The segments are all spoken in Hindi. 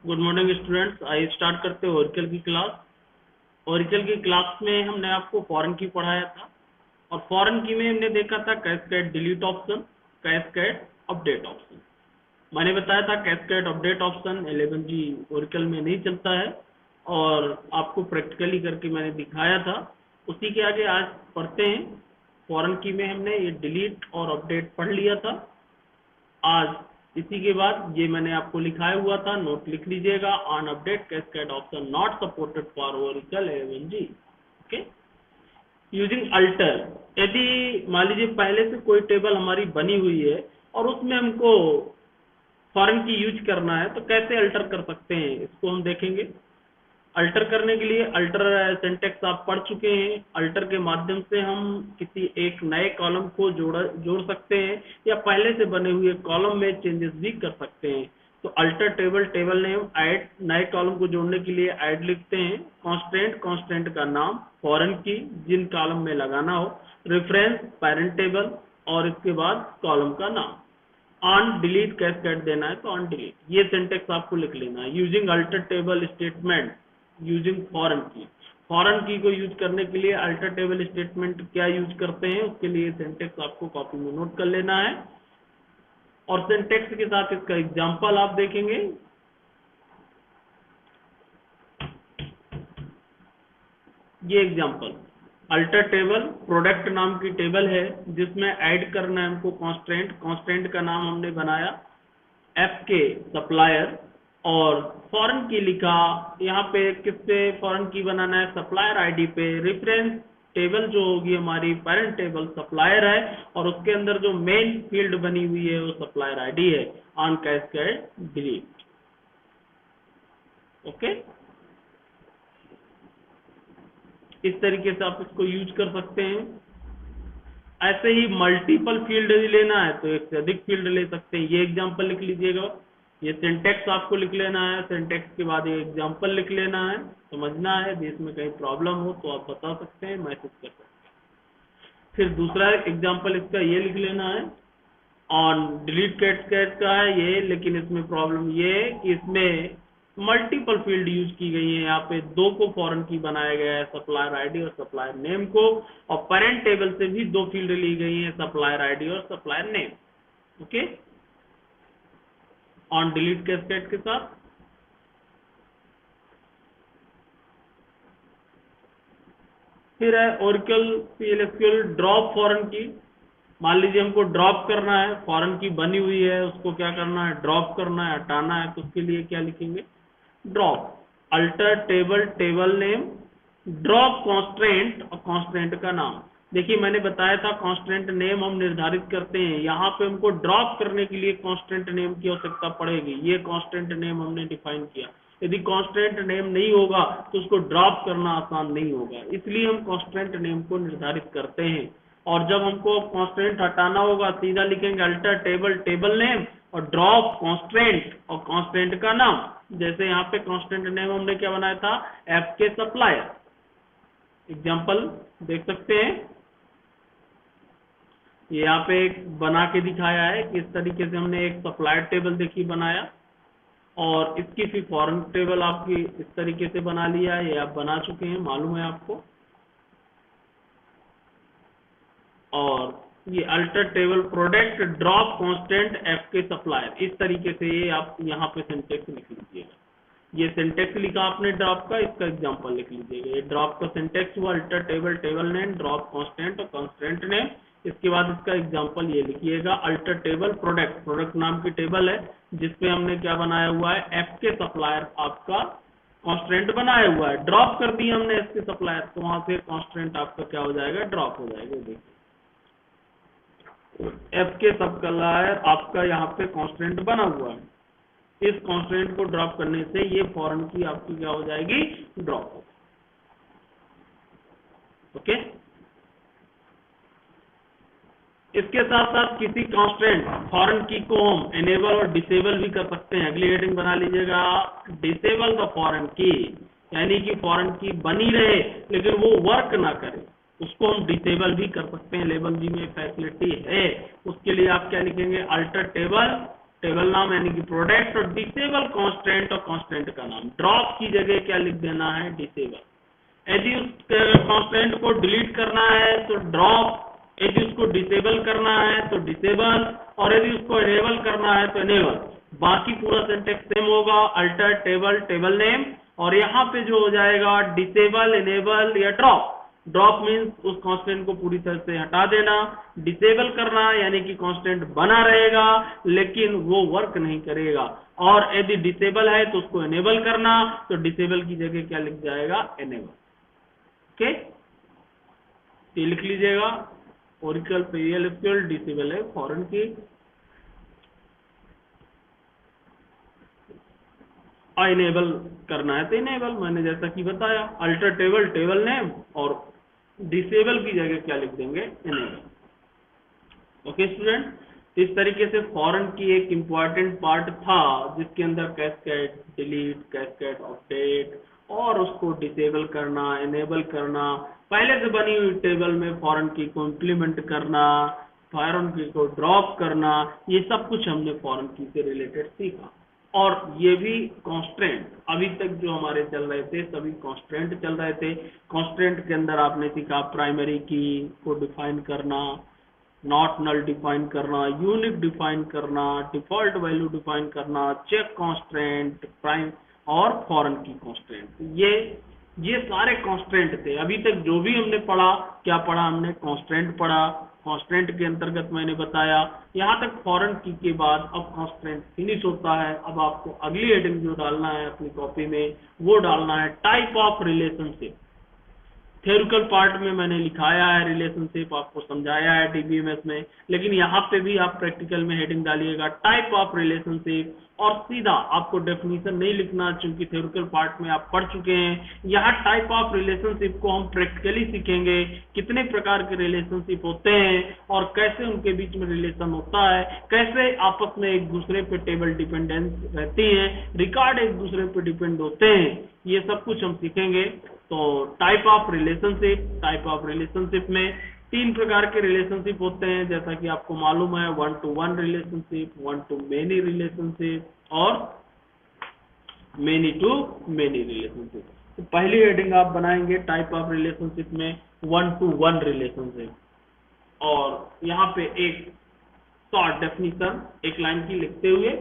Good morning students. आइए स्टार्ट करते हैं ओरेकल की क्लास। ओरेकल की क्लास में हमने आपको फॉरेन की पढ़ाया था और फॉरेन की में हमने देखा था cascade delete option, cascade update option. मैंने बताया था cascade update option 11G Oracle में नहीं चलता है और आपको प्रैक्टिकली करके मैंने दिखाया था। उसी के आगे आज पढ़ते हैं। फॉरेन की में हमने ये डिलीट और अपडेट पढ़ लिया था। आज इसी के बाद ये मैंने आपको लिखाया हुआ था, नोट लिख लीजिएगा। On update cascade epsilon naught supported for Oracle 11G। Okay, using alter. यदि मान लीजिए पहले से कोई टेबल हमारी बनी हुई है और उसमें हमको फॉरेन की यूज करना है तो कैसे अल्टर कर सकते हैं, इसको हम देखेंगे। अल्टर करने के लिए अल्टर सिंटैक्स आप पढ़ चुके हैं। अल्टर के माध्यम से हम किसी एक नए कॉलम को जोड़ सकते हैं या पहले से बने हुए कॉलम में चेंजेस भी कर सकते हैं। तो alter table, table name, add, नए कॉलम को जोड़ने के लिए ऐड लिखते हैं। कांस्टेंट, कांस्टेंट का नाम, फॉरेन की जिन कॉलम में लगाना हो, रेफरेंस, पेरेंट टेबल और इसके बाद कॉलम का नाम। ऑन डिलीट कैस्केड देना है तो ऑन डिलीट, ये सिंटेक्स आपको लिख लेना है। Using alter table statement using foreign की। फॉरेन की को यूज करने के लिए अल्टर टेबल स्टेटमेंट क्या यूज करते हैं, उसके लिए सिंटेक्स आपको कॉपी में नोट कर लेना है और सिंटेक्स के साथ इसका एग्जांपल आप देखेंगे। ये एग्जांपल अल्टर टेबल प्रोडक्ट नाम की टेबल है जिसमें ऐड करना है हमको कांस्टेंट। कांस्टेंट का नाम हमने बनाया एफ के सप्लायर और फॉरेन की लिखा। यहाँ पे किससे फॉरेन की बनाना है, सप्लायर आईडी पे। रेफरेंस टेबल जो होगी हमारी पेरेंट टेबल सप्लायर है और उसके अंदर जो मेन फील्ड बनी हुई है वो सप्लायर आईडी है। On cascade delete. ओके, इस तरीके से आप इसको यूज कर सकते हैं। ऐसे ही मल्टीपल फील्ड लेना है तो एक से अधिक फील्ड ले सकते हैं। ये एग्जांपल लिख लीजिएगा। ये सिंटेक्स आपको लिख लेना है, सिंटेक्स के बाद ये एग्जांपल लिख लेना है। समझना है, यदि इसमें कहीं प्रॉब्लम हो तो आप बता सकते हैं, मैसेज कर सकते हैं। फिर दूसरा एग्जांपल इसका ये लिख लेना है। ऑन डिलीट कैस्केड का है ये, लेकिन इसमें प्रॉब्लम ये है कि इसमें मल्टीपल फील्ड यूज की गई है। यहाँ पे दो को फॉरेन की बनाया गया है, सप्लायर आईडी और सप्लायर नेम को, और पेरेंट टेबल से भी दो फील्ड ली गई है, सप्लायर आईडी और supplier name. Okay, on delete cascade के साथ। फिर है ओरेकल PL/SQL ड्रॉप फॉरेन की। मान लीजिए हमको ड्रॉप करना है, फॉरेन की बनी हुई है, उसको क्या करना है, ड्रॉप करना है, हटाना है। तो उसके लिए क्या लिखेंगे, drop alter table, table name, drop constant और कांस्टेंट का नाम। देखिए मैंने बताया था कांस्टेंट नेम हम निर्धारित करते हैं। यहाँ पे हमको ड्रॉप करने के लिए कांस्टेंट नेम की आवश्यकता पड़ेगी। ये कांस्टेंट नेम हमने डिफाइन किया। यदि कांस्टेंट नेम नहीं होगा तो उसको ड्रॉप करना आसान नहीं होगा, इसलिए हम कांस्टेंट नेम को निर्धारित करते हैं। और जब हमको कांस्टेंट हटाना होगा सीधा लिखेंगे अल्टर टेबल, टेबल नेम और ड्रॉप कांस्टेंट और कांस्टेंट का नाम। जैसे यहाँ पे कांस्टेंट नेम हमने क्या बनाया था, एफ के सप्लायर। एग्जांपल देख सकते हैं, ये यहाँ पे एक बना के दिखाया है कि इस तरीके से हमने एक सप्लायर टेबल देखी बनाया और इसकी फिर फॉरेन टेबल आपकी इस तरीके से बना लिया है। ये आप बना चुके हैं, मालूम है आपको। और ये alter table product drop constant F के सप्लायर, इस तरीके से ये आप यहाँ पे सिंटेक्स लिख लीजिएगा। ये सिंटेक्स लिखा आपने ड्रॉप का, इसका एग्जांपल लिख लीजिएगा। ये ड्रॉप का सिंटेक्स हुआ alter table, table name, drop constant और कांस्टेंट नेम। इसके बाद इसका एग्जांपल ये लिखिएगा अल्टर टेबल प्रोडक्ट, प्रोडक्ट नाम की टेबल है जिसपे हमने क्या बनाया हुआ है, एफ के सप्लायर आपका कांस्टेंट बनाया हुआ है। ड्रॉप कर दिया हमने एफ के सप्लायर तो वहां से कांस्टेंट आपका क्या हो जाएगा, ड्रॉप हो जाएगा। देखिए एफ के सप्लायर आपका यहाँ पे कांस्टेंट बना हुआ है। इस कांस्टेंट को ड्रॉप करने से ये फॉरेन की आपकी क्या हो जाएगी, ड्रॉप हो। ओके, इसके साथ साथ किसी कांस्टेंट फॉरेन की को हम एनेबल और डिसेबल भी कर सकते हैं। अगली हेडिंग बना लीजिएगा, डिसेबल द फॉरेन की, यानी कि फॉरेन की बनी रहे लेकिन वो वर्क ना करे, उसको हम डिसेबल भी कर सकते हैं। 11G में फैसिलिटी है। उसके लिए आप क्या लिखेंगे, अल्टर टेबल, टेबल नाम यानी कि प्रोडक्ट, और डिसेबल कांस्टेंट और कांस्टेंट का नाम। ड्रॉप की जगह क्या लिख देना है, डिसेबल। यदि उस कांस्टेंट को डिलीट करना है तो ड्रॉप, यदि उसको डिसेबल करना है तो डिसेबल, और यदि उसको इनेबल करना है तो इनेबल। बाकी पूरा सिंटेक्स सेम होगा, अल्टर टेबल टेबल नेम, और यहाँ पे जो हो जाएगा डिसेबल, इनेबल या ड्रॉप। ड्रॉप मीन्स उस कांस्टेंट को पूरी तरह से हटा देना, डिसेबल करना यानी कि कांस्टेंट बना रहेगा लेकिन वो वर्क नहीं करेगा, और यदि डिसेबल है तो उसको इनेबल करना, तो डिसेबल की जगह क्या लिख जाएगा, इनेबल। ओके, ये लिख लीजिएगा। ओरेकल PL/SQL डिसेबल है फॉरेन की, इनेबल करना है तो इनेबल, मैंने जैसा कि बताया, अल्टर टेबल टेबल नेम, और डिसेबल की जगह क्या लिख देंगे, इनेबल। ओके स्टूडेंट, इस तरीके से फॉरेन की एक इंपॉर्टेंट पार्ट था जिसके अंदर कैस्केड डिलीट, कैस्केड अपडेट, और उसको डिसेबल करना, इनेबल करना, पहले से बनी हुई टेबल में फॉरेन की को इम्प्लीमेंट करना, फॉरेन की को ड्रॉप करना, ये सब कुछ हमने फॉरेन की से रिलेटेड सीखा। और ये भी कॉन्स्टेंट, अभी तक जो हमारे चल रहे थे सभी कॉन्स्टेंट चल रहे थे। कॉन्स्टेंट के अंदर आपने सीखा प्राइमरी की को डिफाइन करना, नॉट नल डिफाइन करना, यूनिक डिफाइन करना, डिफॉल्ट वैल्यू डिफाइन करना, चेक कॉन्स्टेंट, प्राइम और फॉरेन की कॉन्स्टेंट। ये सारे कॉन्स्टेंट थे। अभी तक जो भी हमने पढ़ा, क्या पढ़ा हमने, कॉन्स्टेंट पढ़ा। कॉन्स्टेंट के अंतर्गत मैंने बताया, यहाँ तक फॉरेन की के बाद अब कॉन्स्टेंट फिनिश होता है। अब आपको अगली हेडिंग जो डालना है अपनी कॉपी में, वो डालना है type of relationship. Theoretical part में मैंने लिखाया है रिलेशनशिप, आपको समझाया है डीबीएमएस में, लेकिन यहाँ पे भी आप प्रैक्टिकल में हेडिंग डालिएगा टाइप ऑफ रिलेशनशिप, और सीधा आपको डेफिनेशन नहीं लिखना क्योंकि थ्योरिकल पार्ट में आप पढ़ चुके हैं। यहाँ टाइप ऑफ रिलेशनशिप को हम प्रैक्टिकली सीखेंगे, कितने प्रकार के रिलेशनशिप होते हैं और कैसे उनके बीच में रिलेशन होता है, कैसे आपस में एक दूसरे पे टेबल डिपेंडेंस रहती है, रिकॉर्ड एक दूसरे पे डिपेंड होते हैं, ये सब कुछ हम सीखेंगे। तो टाइप ऑफ रिलेशनशिप में तीन प्रकार के रिलेशनशिप होते हैं, जैसा कि आपको मालूम है, 1 to 1 relationship, 1 to many relationship और many to many रिलेशनशिप। तो पहली हेडिंग आप बनाएंगे टाइप ऑफ रिलेशनशिप में 1 to 1 रिलेशनशिप, और यहाँ पे एक शॉर्ट डेफिनेशन एक लाइन की लिखते हुए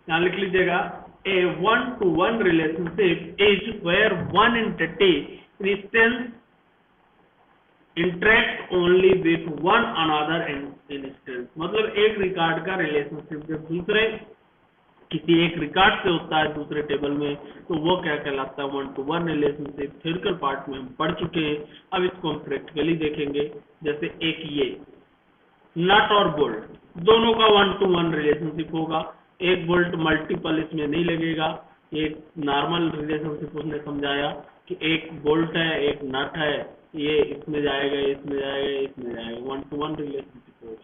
यहाँ लिख लीजिएगा, a 1 to 1 relationship is where one entity interact only with one another instance. मतलब एक रिकॉर्ड का रिलेशनशिप जब दूसरे किसी एक रिकॉर्ड से होता है दूसरे टेबल में, तो वो क्या कहलाता है, 1 to 1 रिलेशनशिप। थ्योरिकल पार्ट में हम पढ़ चुके हैं, अब इसको हम प्रैक्टिकली देखेंगे। जैसे एक ये नट और बोल्ट दोनों का 1 to 1 रिलेशनशिप होगा, एक बोल्ट मल्टीपल इसमें नहीं लगेगा। एक नॉर्मल रिलेशनशिप उसने समझाया कि एक बोल्ट है एक नट है, ये इसमें जाएगा इसमें जाएगा इसमें जाएगा, 1 to 1 रिलेशनशिप होगा।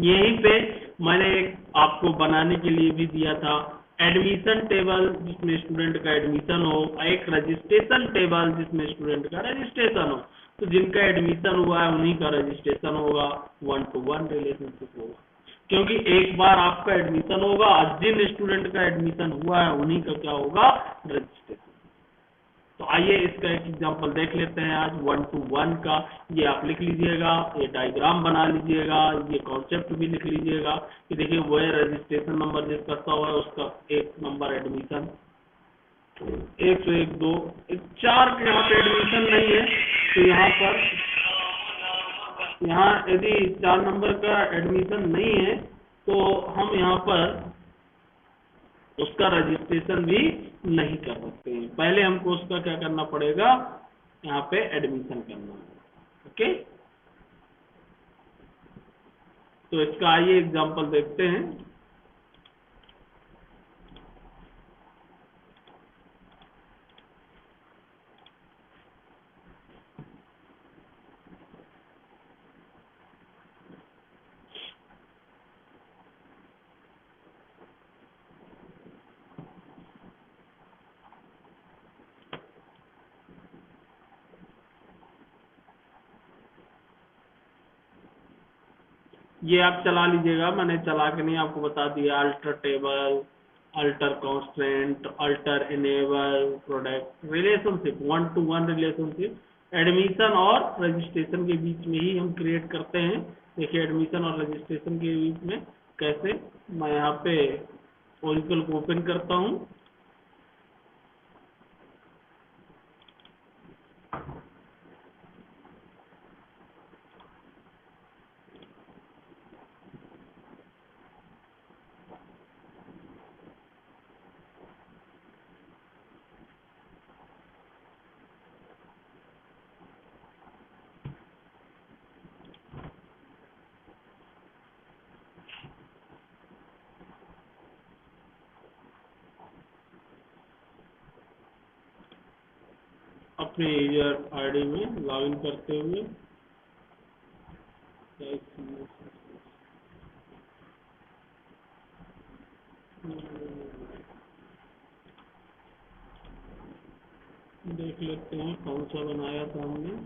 यहीं पे मैंने एक आपको बनाने के लिए भी दिया था एडमिशन टेबल जिसमें स्टूडेंट का एडमिशन हो, एक रजिस्ट्रेशन टेबल जिसमें स्टूडेंट का रजिस्ट्रेशन हो। तो जिनका एडमिशन हुआ है उन्हीं का रजिस्ट्रेशन होगा, 1 to 1 रिलेशनशिप होगा, क्योंकि एक बार आपका एडमिशन होगा, जिन स्टूडेंट का एडमिशन हुआ है उन्हीं का क्या होगा, रजिस्ट्रेशन। तो आइए इसका एक एग्जांपल देख लेते हैं आज 1 to 1 का। ये आप लिख लीजिएगा, ये डायग्राम बना लीजिएगा, ये कॉन्सेप्ट भी लिख लीजिएगा कि देखिए वो रजिस्ट्रेशन नंबर जिसका 100 है उसका एक नंबर एडमिशन, 1 से 1 2 4 के यहाँ पे एडमिशन नहीं है, तो यहाँ पर यहाँ यदि 4 नंबर का एडमिशन नहीं है तो हम यहाँ पर उसका रजिस्ट्रेशन भी नहीं कर सकते हैं। पहले हमको उसका क्या करना पड़ेगा, यहाँ पे एडमिशन करना है। ओके, तो इसका आइए एग्जांपल देखते हैं। ये आप चला लीजिएगा, मैंने चला के नहीं आपको बता दिया। Alter table, alter constant, alter enable, product relationship, one to one relationship admission और रजिस्ट्रेशन के बीच में ही हम क्रिएट करते हैं। देखिए एडमिशन और रजिस्ट्रेशन के बीच में कैसे, मैं यहाँ पे ओरिकल को ओपन करता हूँ। अपने यूजर आईडी में लॉगिन करते हुए देख लेते हैं कौन सा बनाया था हमने।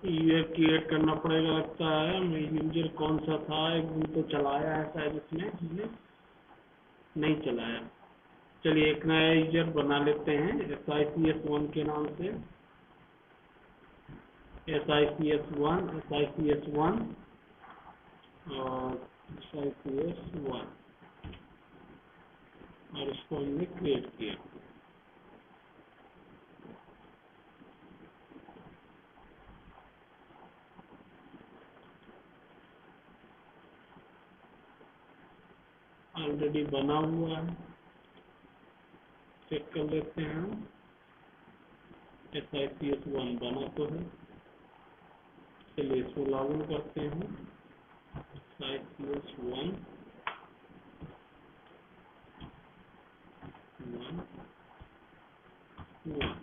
यूजर क्रिएट करना पड़ेगा लगता है। मैं यूजर कौन सा था, एक दिन तो चलाया है शायद इसमें, हमने नहीं चलाया। चलिए एक नया यूजर बना लेते हैं SICS1 के नाम से। SICS1 SICS1 और SICS1 और इसको हमने क्रिएट किया। ऑलरेडी बना हुआ है, चेक कर लेते हैं। SICS1 बना तो है। चलिए इसको लॉगिन करते हैं। SICS1 1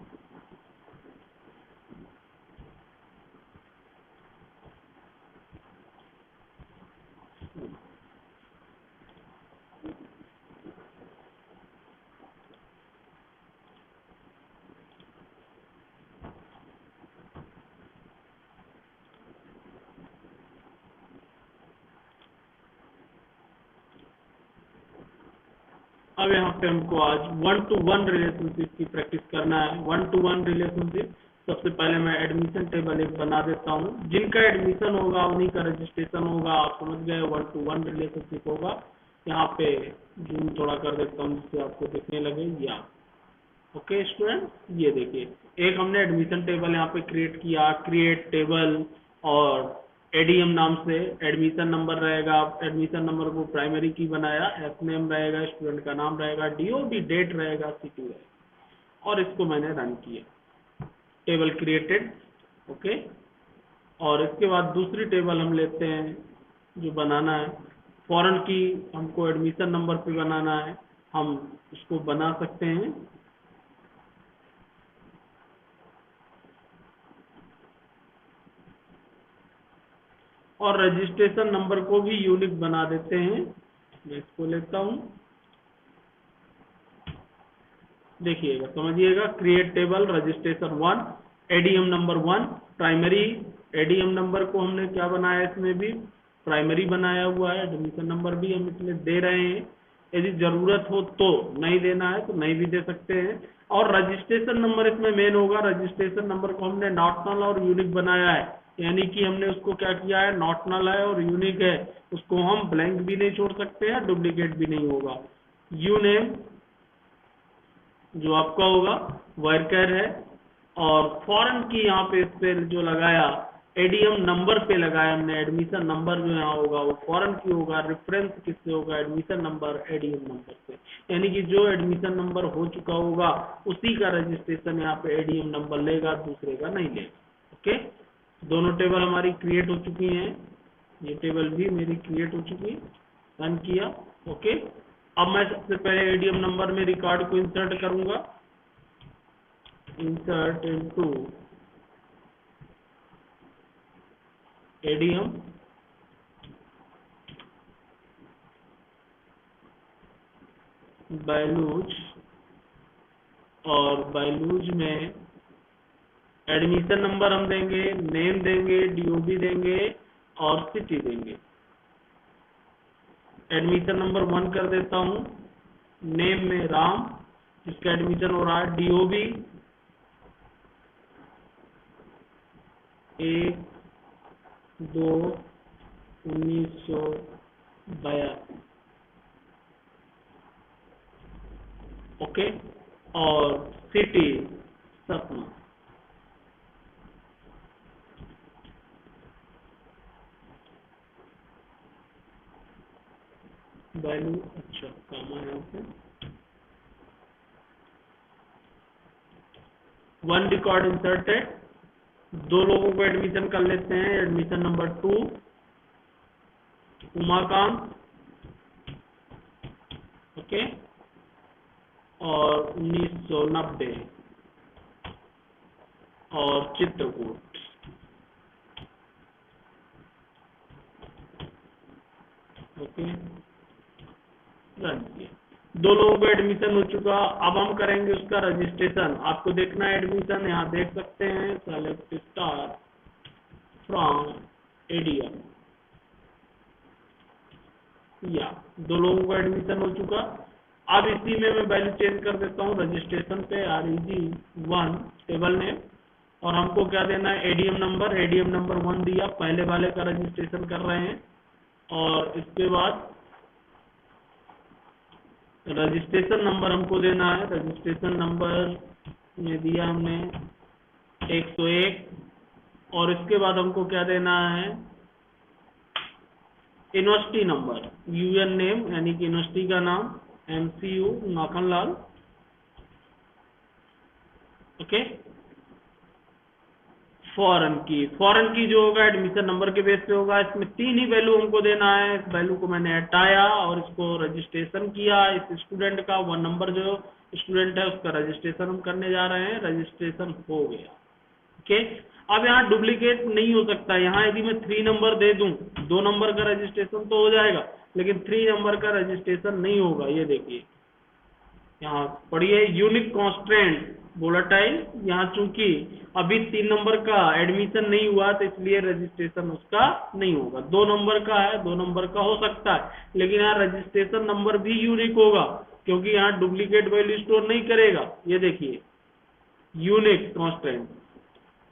अब यहाँ पे हमको आज वन टू वन रिलेशनशिप की प्रैक्टिस करना है। वन टू वन रिलेशनशिप, सबसे पहले मैं एडमिशन टेबल एक बना देता हूँ। जिनका एडमिशन होगा उन्हीं का रजिस्ट्रेशन होगा। आप समझ गए, वन टू वन रिलेशनशिप होगा। यहाँ पे जूम थोड़ा कर देता हूँ जिससे आपको दिखने लगे। या ओके स्टूडेंट, ये देखिए एक हमने एडमिशन टेबल यहाँ पे क्रिएट किया। क्रिएट टेबल और एडीएम नाम से एडमिशन नंबर रहेगा। एडमिशन नंबर को प्राइमरी की बनाया। एस नेम रहेगा, स्टूडेंट का नाम रहेगा, डीओबी डेट रहेगा, सिटी रहेगा। और इसको मैंने रन किया, टेबल क्रिएटेड। ओके, और इसके बाद दूसरी टेबल हम लेते हैं जो बनाना है। फॉरेन की हमको एडमिशन नंबर पे बनाना है, हम इसको बना सकते हैं। और रजिस्ट्रेशन नंबर को भी यूनिक बना देते हैं। मैं इसको लेता हूं, देखिएगा समझिएगा। Create table registration 1, ADM number 1 primary. ADM number को हमने क्या बनाया, इसमें भी प्राइमरी बनाया हुआ है। एडमिशन नंबर भी हम इसमें दे रहे हैं। यदि जरूरत हो तो, नहीं देना है तो नहीं भी दे सकते हैं। और रजिस्ट्रेशन नंबर इसमें मेन होगा। रजिस्ट्रेशन नंबर को हमने नॉट नल और यूनिक बनाया है, यानी कि हमने उसको क्या किया है, नॉट नल है और यूनिक है, उसको हम ब्लैंक भी नहीं छोड़ सकते हैं, डुप्लीकेट भी नहीं होगा। यू नेम जो आपका होगा वर्कर है। और फॉरेन की यहाँ पे इस पे जो लगाया एडीएम नंबर पे लगाया हमने, एडमिशन नंबर जो यहाँ होगा वो फॉरेन की होगा, रेफरेंस किससे होगा, एडमिशन नंबर एडीएम नंबर से, यानी कि जो एडमिशन नंबर हो चुका होगा उसी का रजिस्ट्रेशन यहाँ पे एडीएम नंबर लेगा, दूसरे का नहीं लेगा। ओके, दोनों टेबल हमारी क्रिएट हो चुकी हैं, ये टेबल भी मेरी क्रिएट हो चुकी है, रन किया। ओके, अब मैं सबसे पहले एडीएम नंबर में रिकॉर्ड को इंसर्ट करूंगा, इंसर्ट इनटू एडीएम, बायलूज, और बायलूज में एडमिशन नंबर हम देंगे, नेम देंगे, डीओबी देंगे और सिटी देंगे। एडमिशन नंबर 1 कर देता हूँ, नेम में राम जिसका एडमिशन हो रहा है, डीओबी 1/2/1982। ओके, और सिटी सतना। वैल्यू अच्छा काम है यहाँ पे, 1 रिकॉर्ड इंसर्टेड, 2 लोगों को एडमिशन कर लेते हैं। एडमिशन नंबर 2 उमाकांत, ओके, और 1990 और चित्रकूट। ओके, रन किया, 2 लोगों को एडमिशन हो चुका। अब हम करेंगे उसका रजिस्ट्रेशन। आपको देखना है एडमिशन, यहाँ देख सकते हैं, सेलेक्ट स्टार फ्रॉम एडीएम, या 2 लोगों को एडमिशन हो चुका। अब इसी में मैं वैल्यू चेंज कर देता हूँ रजिस्ट्रेशन पे, REG1 टेबल नेम, और हमको क्या देना है, एडीएम नंबर, एडीएम नंबर 1 दिया, पहले वाले का रजिस्ट्रेशन कर रहे हैं। और इसके बाद रजिस्ट्रेशन नंबर हमको देना है, रजिस्ट्रेशन नंबर में दिया हमने 101, और इसके बाद हमको क्या देना है, यूनिवर्सिटी नंबर, यूएन नेम यानी कि यूनिवर्सिटी का नाम, MCU माखनलाल। ओके, फॉरेन की जो होगा एडमिशन नंबर के बेस पे होगा। इसमें 3 ही वैल्यू हमको देना है, इस वैल्यू को मैंने हटाया और इसको रजिस्ट्रेशन किया। इस स्टूडेंट का 1 नंबर जो स्टूडेंट है उसका रजिस्ट्रेशन हम करने जा रहे हैं, रजिस्ट्रेशन हो गया। ओके, अब यहाँ डुप्लीकेट नहीं हो सकता, यहाँ यदि मैं 3 नंबर दे दूं, 2 नंबर का रजिस्ट्रेशन तो हो जाएगा, लेकिन 3 नंबर का रजिस्ट्रेशन नहीं होगा। ये देखिए यहाँ पढ़िए, यूनिक कॉन्स्टेंट वोलेटाइल, यहाँ चूंकि अभी 3 नंबर का एडमिशन नहीं हुआ तो इसलिए रजिस्ट्रेशन उसका नहीं होगा। 2 नंबर का है, 2 नंबर का हो सकता है, लेकिन यहाँ रजिस्ट्रेशन नंबर भी यूनिक होगा क्योंकि यहाँ डुप्लीकेट वैल्यू स्टोर नहीं करेगा। ये देखिए यूनिक कॉन्स्टेंट,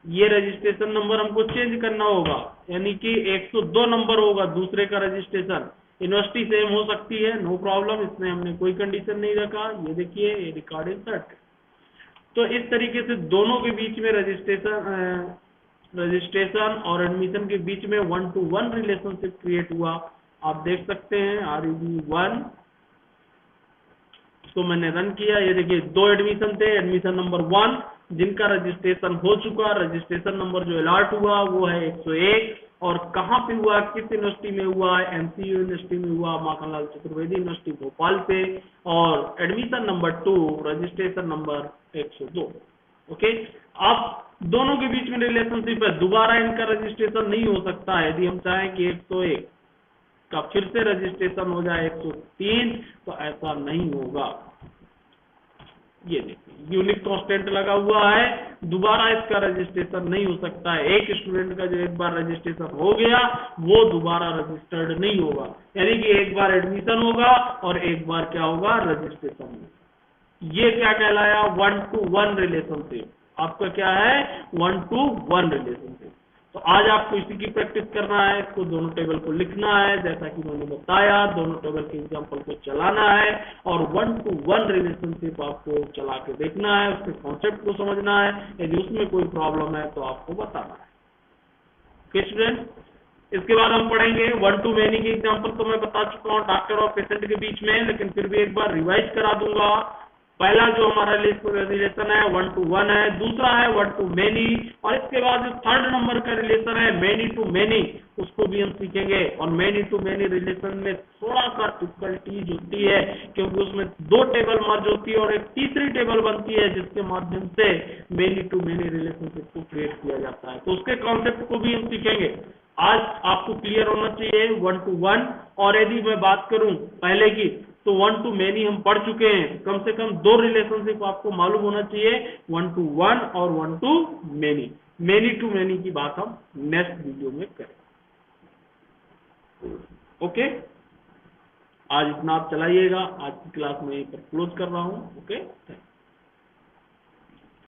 ये रजिस्ट्रेशन नंबर हमको चेंज करना होगा, यानी कि 102 नंबर होगा दूसरे का रजिस्ट्रेशन। यूनिवर्सिटी सेम हो सकती है, नो प्रॉब्लम, इसमें हमने कोई कंडीशन नहीं रखा। ये देखिए, ये रिकॉर्ड इंसर्ट। तो इस तरीके से दोनों के बीच में रजिस्ट्रेशन और एडमिशन के बीच में 1-to-1 रिलेशनशिप क्रिएट हुआ। आप देख सकते हैं REG1 तो मैंने रन किया। ये देखिए 2 एडमिशन थे, एडमिशन नंबर 1 जिनका रजिस्ट्रेशन हो चुका, रजिस्ट्रेशन नंबर जो अलॉट हुआ वो है 101, और कहाँ पे हुआ, किस यूनिवर्सिटी में हुआ, MCU यूनिवर्सिटी में हुआ, माखनलाल चतुर्वेदी यूनिवर्सिटी भोपाल पे, और admission number 2 registration number 102। Okay, अब दोनों के बीच में रिलेशनशिप है, दोबारा इनका रजिस्ट्रेशन नहीं हो सकता है। यदि हम चाहें कि 101 का फिर से रजिस्ट्रेशन हो जाए 103, तो ऐसा नहीं होगा। ये देखिए यूनिक कांस्टेंट लगा हुआ है, दोबारा इसका रजिस्ट्रेशन नहीं हो सकता है। एक स्टूडेंट का जो एक बार रजिस्ट्रेशन हो गया वो दोबारा रजिस्टर्ड नहीं होगा, यानी कि एक बार एडमिशन होगा और एक बार क्या होगा, रजिस्ट्रेशन। ये क्या कहलाया, 1-to-1 रिलेशनशिप। आपका क्या है, 1-to-1 रिलेशनशिप। तो आज आपको इसी की प्रैक्टिस करना है, इसको दोनों टेबल को लिखना है जैसा कि मैंने बताया, दोनों टेबल के एग्जांपल को चलाना है और 1-to-1 रिलेशनशिप आपको चला के देखना है, उसके कॉन्सेप्ट को समझना है। यदि उसमें कोई प्रॉब्लम है तो आपको बताना है। ओके स्टूडेंट, इसके बाद हम पढ़ेंगे वन टू मेनी की एग्जांपल। तो मैं बता चुका हूँ डॉक्टर और पेशेंट के बीच में, लेकिन फिर भी एक बार रिवाइज करा दूंगा। पहला जो हमारा रिलेशन है वन टू वन है, दूसरा है वन टू मेनी, और इसके बाद जो थर्ड नंबर का रिलेशन है मेनी टू मेनी, उसको भी हम सीखेंगे। और मेनी टू मेनी रिलेशन में थोड़ा सा डिफिकल्टीज होती है, क्योंकि उसमें दो टेबल मर्ज होती है और एक तीसरी टेबल बनती है जिसके माध्यम से मेनी टू मेनी रिलेशनशिप को क्रिएट किया जाता है। तो उसके कॉन्सेप्ट को भी हम सीखेंगे। आज आपको क्लियर होना चाहिए वन टू वन। और यदि मैं बात करूं पहले की, तो वन टू मेनी हम पढ़ चुके हैं। कम से कम दो रिलेशनशिप आपको मालूम होना चाहिए, वन टू वन और one to many. Many to many की बात हम नेक्स्ट वीडियो में करें। ओके, आज इतना आप चलाइएगा। आज की क्लास में यहीं पर क्लोज कर रहा हूं। Okay, thank you.